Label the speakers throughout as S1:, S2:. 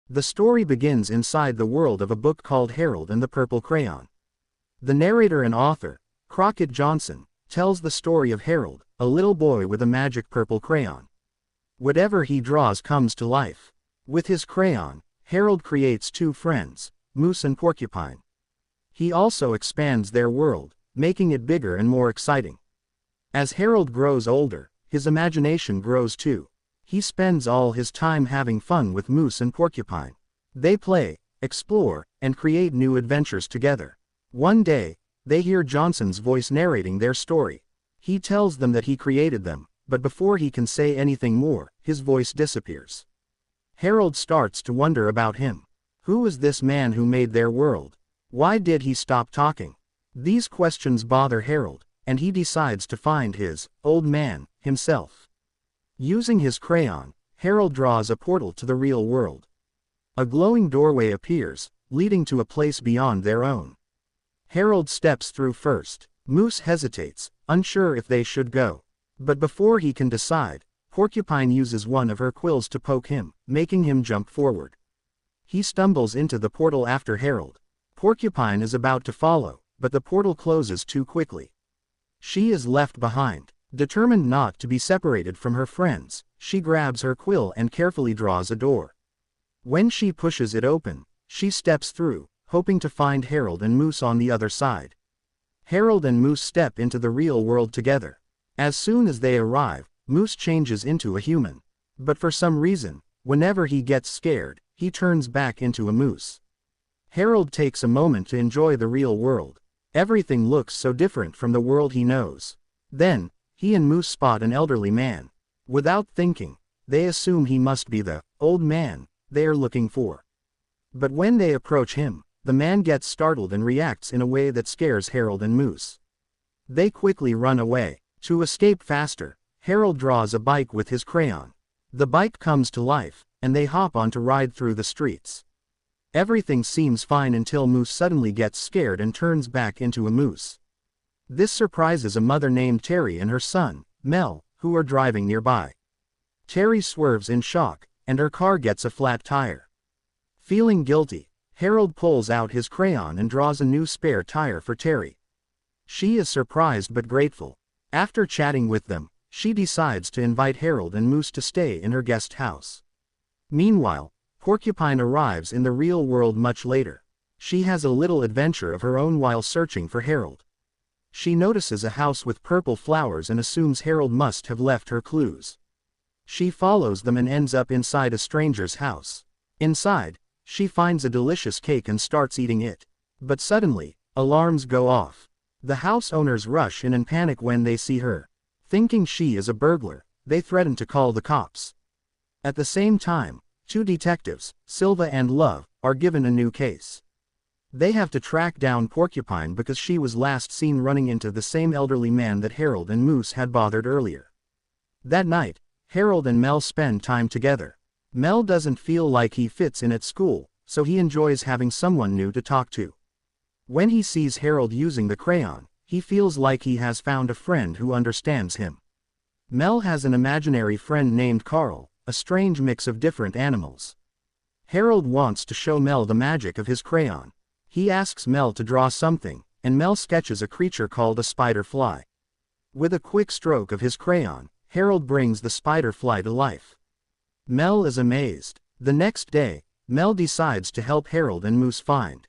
S1: The story begins inside the world of a book called Harold and the Purple Crayon. The narrator and author, Crockett Johnson, tells the story of Harold, a little boy with a magic purple crayon. Whatever he draws comes to life. With his crayon, Harold creates two friends, Moose and Porcupine. He also expands their world, making it bigger and more exciting. As Harold grows older, his imagination grows too. He spends all his time having fun with Moose and Porcupine. They play, explore, and create new adventures together. One day, they hear Johnson's voice narrating their story. He tells them that he created them, but before he can say anything more, his voice disappears. Harold starts to wonder about him. Who is this man who made their world? Why did he stop talking? These questions bother Harold, and he decides to find his old man himself. Using his crayon, Harold draws a portal to the real world. A glowing doorway appears, leading to a place beyond their own. Harold steps through first. Moose hesitates, unsure if they should go. But before he can decide, Porcupine uses one of her quills to poke him, making him jump forward. He stumbles into the portal after Harold. Porcupine is about to follow, but the portal closes too quickly. She is left behind. Determined not to be separated from her friends, she grabs her quill and carefully draws a door. When she pushes it open, she steps through, hoping to find Harold and Moose on the other side. Harold and Moose step into the real world together. As soon as they arrive, Moose changes into a human. But for some reason, whenever he gets scared, he turns back into a moose. Harold takes a moment to enjoy the real world. Everything looks so different from the world he knows. Then, he and Moose spot an elderly man. Without thinking, they assume he must be the old man they are looking for. But when they approach him, the man gets startled and reacts in a way that scares Harold and Moose. They quickly run away. To escape faster, Harold draws a bike with his crayon. The bike comes to life, and they hop on to ride through the streets. Everything seems fine until Moose suddenly gets scared and turns back into a moose. This surprises a mother named Terry and her son, Mel, who are driving nearby. Terry swerves in shock, and her car gets a flat tire. Feeling guilty, Harold pulls out his crayon and draws a new spare tire for Terry. She is surprised but grateful. After chatting with them, she decides to invite Harold and Moose to stay in her guest house. Meanwhile, Porcupine arrives in the real world much later. She has a little adventure of her own while searching for Harold. She notices a house with purple flowers and assumes Harold must have left her clues. She follows them and ends up inside a stranger's house. Inside, she finds a delicious cake and starts eating it. But suddenly, alarms go off. The house owners rush in and panic when they see her. Thinking she is a burglar, they threaten to call the cops. At the same time, two detectives, Silva and Love, are given a new case. They have to track down Porcupine because she was last seen running into the same elderly man that Harold and Moose had bothered earlier. That night, Harold and Mel spend time together. Mel doesn't feel like he fits in at school, so he enjoys having someone new to talk to. When he sees Harold using the crayon, he feels like he has found a friend who understands him. Mel has an imaginary friend named Carl, a strange mix of different animals. Harold wants to show Mel the magic of his crayon. He asks Mel to draw something, and Mel sketches a creature called a spider fly. With a quick stroke of his crayon, Harold brings the spider fly to life. Mel is amazed. The next day, Mel decides to help Harold and Moose find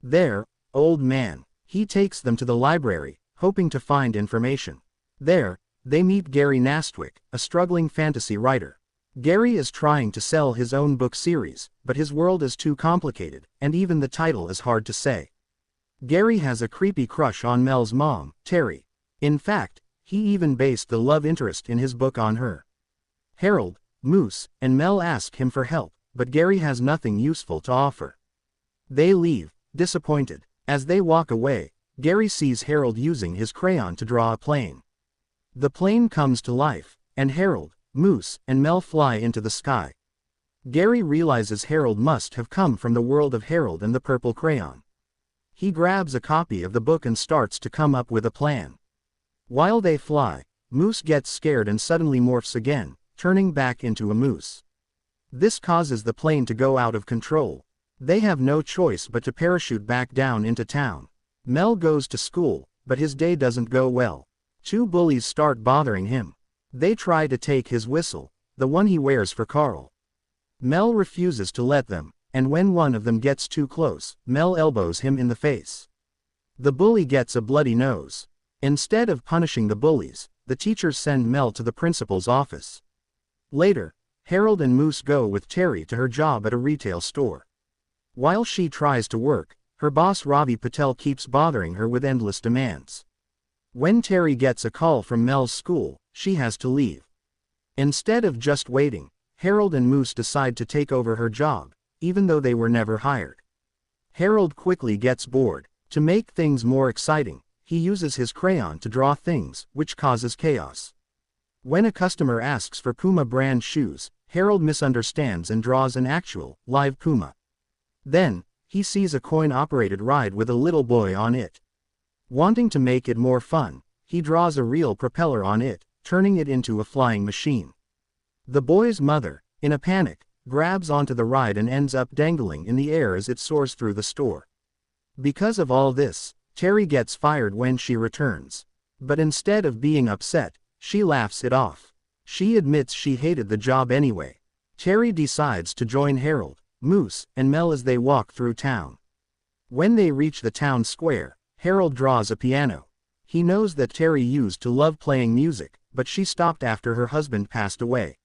S1: their old man. He takes them to the library, hoping to find information. There, they meet Gary Nastwick, a struggling fantasy writer. Gary is trying to sell his own book series, but his world is too complicated, and even the title is hard to say. Gary has a creepy crush on Mel's mom, Terry. In fact, he even based the love interest in his book on her. Harold, Moose, and Mel ask him for help, but Gary has nothing useful to offer. They leave, disappointed. As they walk away, Gary sees Harold using his crayon to draw a plane. The plane comes to life, and Harold, Moose, and Mel fly into the sky. Gary realizes Harold must have come from the world of Harold and the Purple Crayon. He grabs a copy of the book and starts to come up with a plan. While they fly, Moose gets scared and suddenly morphs again, turning back into a moose. This causes the plane to go out of control. They have no choice but to parachute back down into town. Mel goes to school, but his day doesn't go well. Two bullies start bothering him. They try to take his whistle, the one he wears for Carl. Mel refuses to let them, and when one of them gets too close, Mel elbows him in the face. The bully gets a bloody nose. Instead of punishing the bullies, the teachers send Mel to the principal's office. Later, Harold and Moose go with Terry to her job at a retail store. While she tries to work, her boss Ravi Patel keeps bothering her with endless demands. When Terry gets a call from Mel's school, she has to leave. Instead of just waiting, Harold and Moose decide to take over her job, even though they were never hired. Harold quickly gets bored. To make things more exciting, he uses his crayon to draw things, which causes chaos. When a customer asks for Puma brand shoes, Harold misunderstands and draws an actual, live Puma. Then, he sees a coin-operated ride with a little boy on it. Wanting to make it more fun, he draws a real propeller on it, turning it into a flying machine. The boy's mother, in a panic, grabs onto the ride and ends up dangling in the air as it soars through the store. Because of all this, Terry gets fired when she returns. But instead of being upset, she laughs it off. She admits she hated the job anyway. Terry decides to join Harold, Moose, and Mel as they walk through town. When they reach the town square, Harold draws a piano. He knows that Terry used to love playing music, but she stopped after her husband passed away.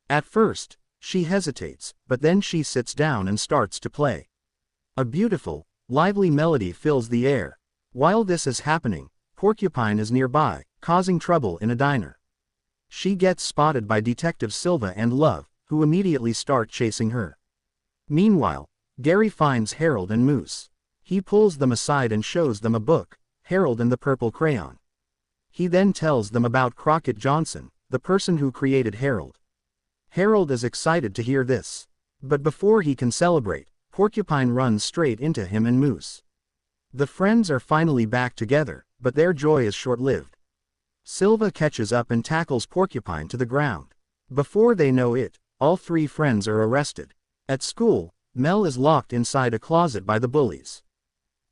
S1: At first, she hesitates, but then she sits down and starts to play. A beautiful, lively melody fills the air. While this is happening, Porcupine is nearby, causing trouble in a diner. She gets spotted by Detective Silva and Love, who immediately start chasing her. Meanwhile, Gary finds Harold and Moose. He pulls them aside and shows them a book, Harold and the Purple Crayon. He then tells them about Crockett Johnson, the person who created Harold. Harold is excited to hear this. But before he can celebrate, Porcupine runs straight into him and Moose. The friends are finally back together, but their joy is short-lived. Silva catches up and tackles Porcupine to the ground. Before they know it, all three friends are arrested. At school, Mel is locked inside a closet by the bullies.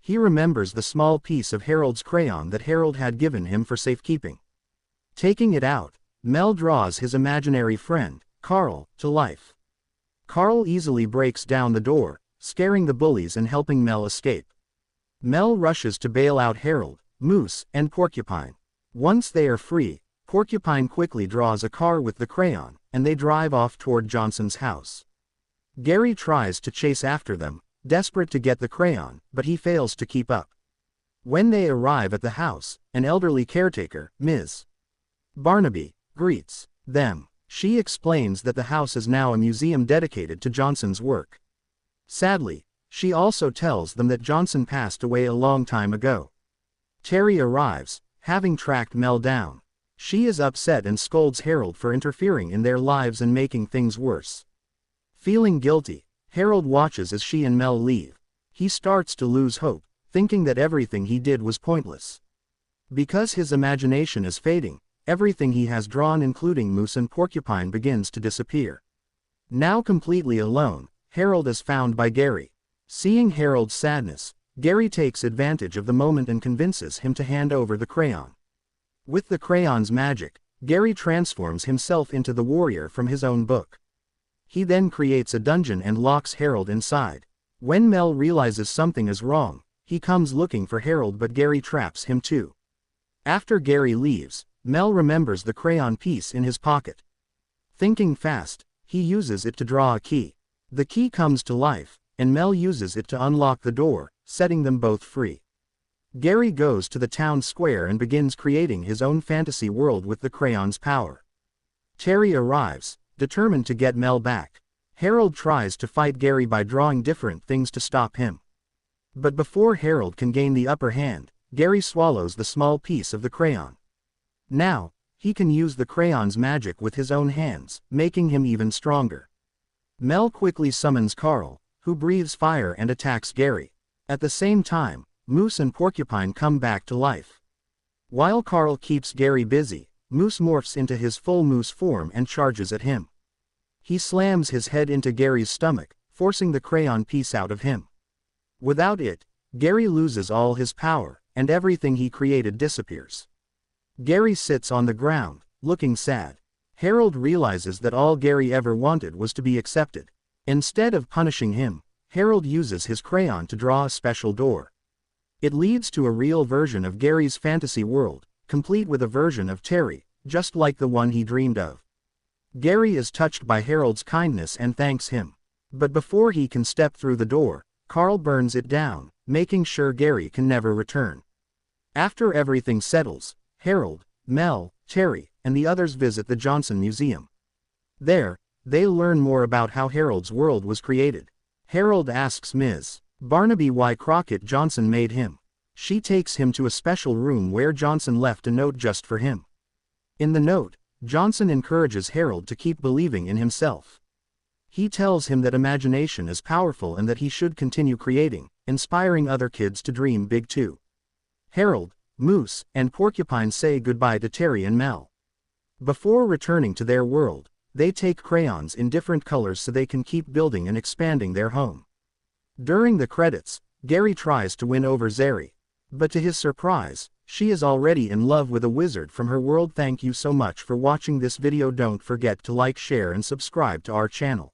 S1: He remembers the small piece of Harold's crayon that Harold had given him for safekeeping. Taking it out, Mel draws his imaginary friend, Carl, to life. Carl easily breaks down the door, scaring the bullies and helping Mel escape. Mel rushes to bail out Harold, Moose, and Porcupine. Once they are free, Porcupine quickly draws a car with the crayon, and they drive off toward Johnson's house. Gary tries to chase after them, desperate to get the crayon, but he fails to keep up. When they arrive at the house, an elderly caretaker, Ms. Barnaby, greets them. She explains that the house is now a museum dedicated to Johnson's work. Sadly, she also tells them that Johnson passed away a long time ago. Terry arrives, having tracked Mel down. She is upset and scolds Harold for interfering in their lives and making things worse. Feeling guilty, Harold watches as she and Mel leave. He starts to lose hope, thinking that everything he did was pointless. Because his imagination is fading, everything he has drawn including Moose and Porcupine begins to disappear. Now completely alone, Harold is found by Gary. Seeing Harold's sadness, Gary takes advantage of the moment and convinces him to hand over the crayon. With the crayon's magic, Gary transforms himself into the warrior from his own book. He then creates a dungeon and locks Harold inside. When Mel realizes something is wrong, he comes looking for Harold but Gary traps him too. After Gary leaves, Mel remembers the crayon piece in his pocket. Thinking fast, he uses it to draw a key. The key comes to life, and Mel uses it to unlock the door, setting them both free. Gary goes to the town square and begins creating his own fantasy world with the crayon's power. Terry arrives, determined to get Mel back. Harold tries to fight Gary by drawing different things to stop him. But before Harold can gain the upper hand, Gary swallows the small piece of the crayon. Now, he can use the crayon's magic with his own hands, making him even stronger. Mel quickly summons Carl, who breathes fire and attacks Gary. At the same time, Moose and Porcupine come back to life. While Carl keeps Gary busy, Moose morphs into his full moose form and charges at him. He slams his head into Gary's stomach, forcing the crayon piece out of him. Without it, Gary loses all his power, and everything he created disappears. Gary sits on the ground, looking sad. Harold realizes that all Gary ever wanted was to be accepted. Instead of punishing him, Harold uses his crayon to draw a special door. It leads to a real version of Gary's fantasy world, complete with a version of Terry, just like the one he dreamed of. Gary is touched by Harold's kindness and thanks him. But before he can step through the door, Carl burns it down, making sure Gary can never return. After everything settles, Harold, Mel, Terry, and the others visit the Johnson Museum. There, they learn more about how Harold's world was created. Harold asks Ms. Barnaby why Crockett Johnson made him. She takes him to a special room where Johnson left a note just for him. In the note, Johnson encourages Harold to keep believing in himself. He tells him that imagination is powerful and that he should continue creating, inspiring other kids to dream big too. Harold, Moose, and Porcupine say goodbye to Terry and Mel. Before returning to their world, they take crayons in different colors so they can keep building and expanding their home. During the credits, Gary tries to win over Zachary. But to his surprise, she is already in love with a wizard from her world. Thank you so much for watching this video. Don't forget to like, share and subscribe to our channel.